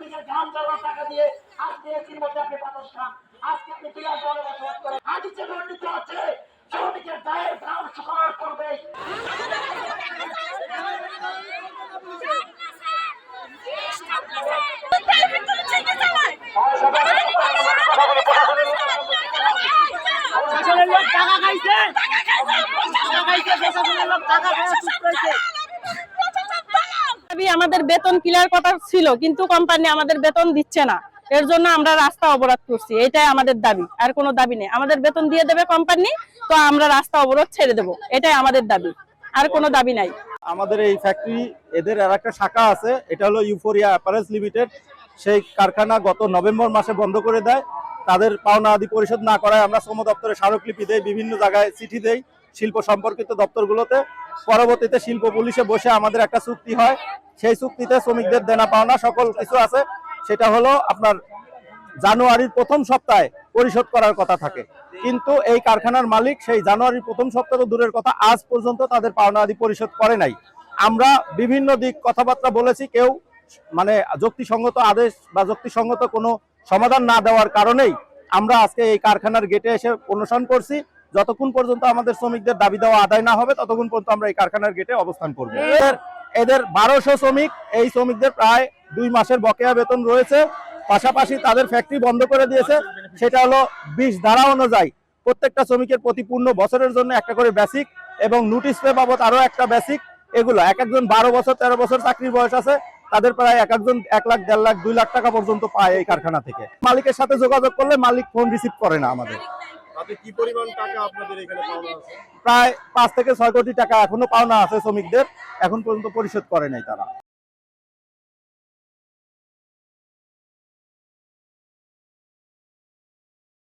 শ্রমিকের ঘাম ঝরানো টাকা দিয়ে আজকে এর মধ্যে আপনি বাতাস খান। আজকে আপনি বিরাট বড় বসবাস করেন। আজকে যে দুর্নীতি হচ্ছে শ্রমিকের দায়ের ঘাম শুকানোর করবে। আমাদের বেতন ক্লিয়ার কথা ছিল, কিন্তু কোম্পানি আমাদের বেতন দিচ্ছে না, এর জন্য আমরা রাস্তা অবরোধ করছি। এটাই আমাদের দাবি, আর কোনো দাবি নেই। আমাদের বেতন দিয়ে দেবে কোম্পানি, তো আমরা রাস্তা অবরোধ ছেড়ে দেবো, এটাই আমাদের দাবি, আর কোনো দাবি নাই। আমাদের এই ফ্যাক্টরি এদের আর একটা শাখা আছে, এটা হলো ইউফোরিয়া অ্যাপারেলস লিমিটেড। সেই কারখানা গত নভেম্বর মাসে বন্ধ করে দেয়। তাদের পাওনা আদি পরিশোধ না করায় আমরা শ্রম দপ্তরে স্মারকলিপি দেই, বিভিন্ন জায়গায় চিঠি দেই শিল্প সম্পর্কিত দপ্তরগুলোতে। পরবর্তীতে শিল্প পুলিশে বসে আমাদের একটা চুক্তি হয়। সেই চুক্তিতে শ্রমিকদের দেনা পাওনা সকল কিছু আছে, সেটা হলো আপনার জানুয়ারির প্রথম সপ্তাহে পরিশোধ করার কথা থাকে। কিন্তু এই কারখানার মালিক সেই জানুয়ারির প্রথম সপ্তাহ দূরের কথা, আজ পর্যন্ত তাদের পাওনা আদি পরিশোধ করে নাই। আমরা বিভিন্ন দিক কথাবার্তা বলেছি, কেউ মানে যুক্তিসঙ্গত আদেশ বা যুক্তিসঙ্গত কোনো সমাধান না দেওয়ার কারণেই আমরা আজকে এই কারখানার গেটে এসে অনশন করছি। যতক্ষণ পর্যন্ত আমাদের শ্রমিকদের দাবি দেওয়া আদায় না হবে ততক্ষণ পর্যন্ত আমরা এই কারখানার গেটে অবস্থান করব। এদের 1200 শ্রমিক, এই শ্রমিকদের প্রায় 2 মাসের বকেয়া বেতন রয়েছে। পাশাপাশি তাদের ফ্যাক্টরি বন্ধ করে দিয়েছে, সেটা হলো 20 ধারা অনুযায়ী প্রত্যেকটা শ্রমিকের প্রতি পূর্ণ বছরের জন্য একটা করে বেসিক এবং নোটিশ পে বাবদ আরো একটা বেসিক। এগুলো এক একজন 12 বছর 13 বছর চাকরির বয়স আছে, তাদের প্রায় এক একজন 1 লাখ 1.5 লাখ 2 লাখ টাকা পর্যন্ত পায় এই কারখানা থেকে। মালিকের সাথে যোগাযোগ করলে মালিক ফোন রিসিভ করে না আমাদের। কি পরিমাণ টাকা আপনাদের এখানে পাওনা আছে? প্রায় 5 থেকে 6 কোটি টাকা এখনো পাওনা আছে শ্রমিকদের, এখন পর্যন্ত পরিশোধ করে নাই তারা।